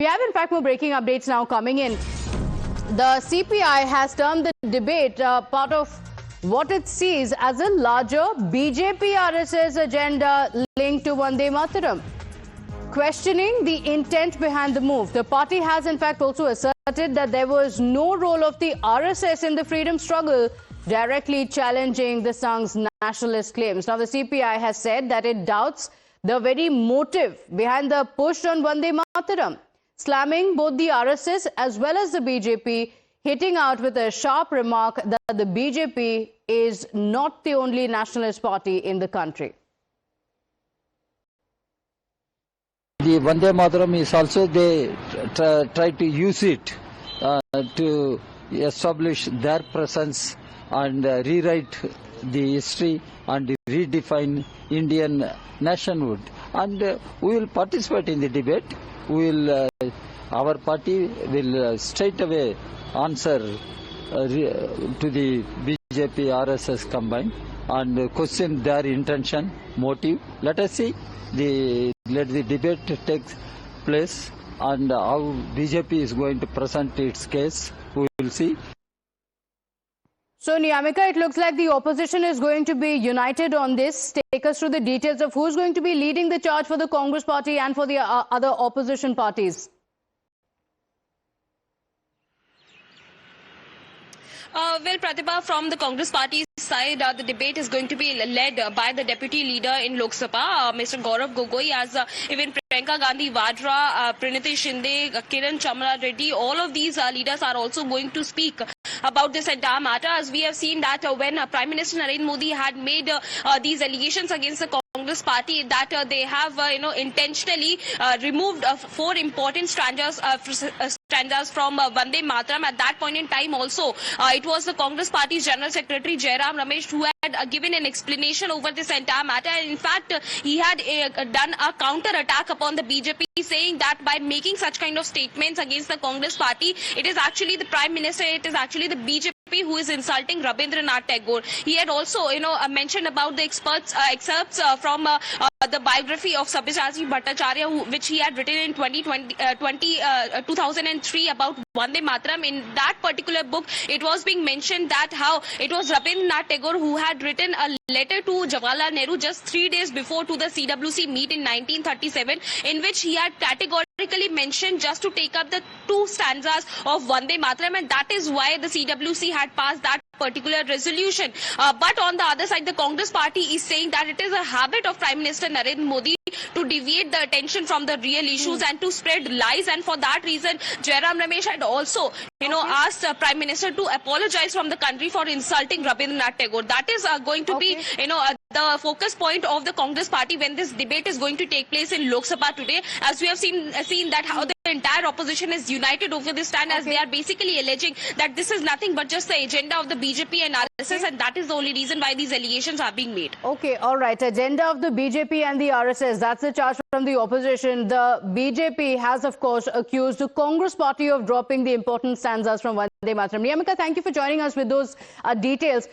We have, in fact, more breaking updates now coming in. The CPI has termed the debate part of what it sees as a larger BJP-RSS agenda linked to Vande Mataram. Questioning the intent behind the move, the party has, in fact, also asserted that there was no role of the RSS in the freedom struggle, directly challenging the Sang's nationalist claims. Now, the CPI has said that it doubts the very motive behind the push on Vande Mataram, slamming both the RSS as well as the BJP, hitting out with a sharp remark that the BJP is not the only nationalist party in the country. The Vande Mataram is also, they try to use it to establish their presence and rewrite the history and redefine Indian nationhood. And we will participate in the debate. We will, our party will straight away answer to the BJP RSS combined and question their intention, motive. Let us see. Let the debate take place and how BJP is going to present its case. We will see. So, Niyamika, it looks like the opposition is going to be united on this. Take us through the details of who's going to be leading the charge for the Congress party and for the other opposition parties. Well, Pratibha, from the Congress party side, the debate is going to be led by the deputy leader in Lok Sabha, Mr. Gaurav Gogoi, as even Priyanka Gandhi Vadra, Praniti Shinde, Kiran Chamala Reddy, all of these leaders are also going to speak about this entire matter, as we have seen that when Prime Minister Narendra Modi had made these allegations against the Congress party that they have intentionally removed 4 important stanzas from Vande Mataram. At that point in time also, it was the Congress party's General Secretary Jairam Ramesh who had given an explanation over this entire matter. And in fact, he had done a counter attack upon the BJP, saying that by making such kind of statements against the Congress party, it is actually the Prime Minister, it is actually the BJP who is insulting Rabindranath Tagore. He had also, mentioned about the excerpts from the biography of Sabyasachi Bhattacharya, which he had written in 2003 about Vande Mataram. In that particular book, it was being mentioned that how it was Rabindranath Tagore who had written a letter to Jawaharlal Nehru just 3 days before to the CWC meet in 1937, in which he had categorically mentioned just to take up the 2 stanzas of Vande Mataram, and that is why the CWC had passed that particular resolution. But on the other side, the Congress party is saying that it is a habit of Prime Minister Narendra Modi to deviate the attention from the real issues and to spread lies, and for that reason Jairam Ramesh had also asked the Prime Minister to apologize from the country for insulting Rabindranath Tagore. That is going to be the focus point of the Congress party when this debate is going to take place in Lok Sabha today, as we have seen that how the entire opposition is united over this stand, as they are basically alleging that this is nothing but just the agenda of the BJP and RSS, and that is the only reason why these allegations are being made. Okay, all right. Agenda of the BJP and the RSS, that's the charge from the opposition. The BJP has, of course, accused the Congress party of dropping the important stanzas from Vande Mataram. Niyamika, thank you for joining us with those details.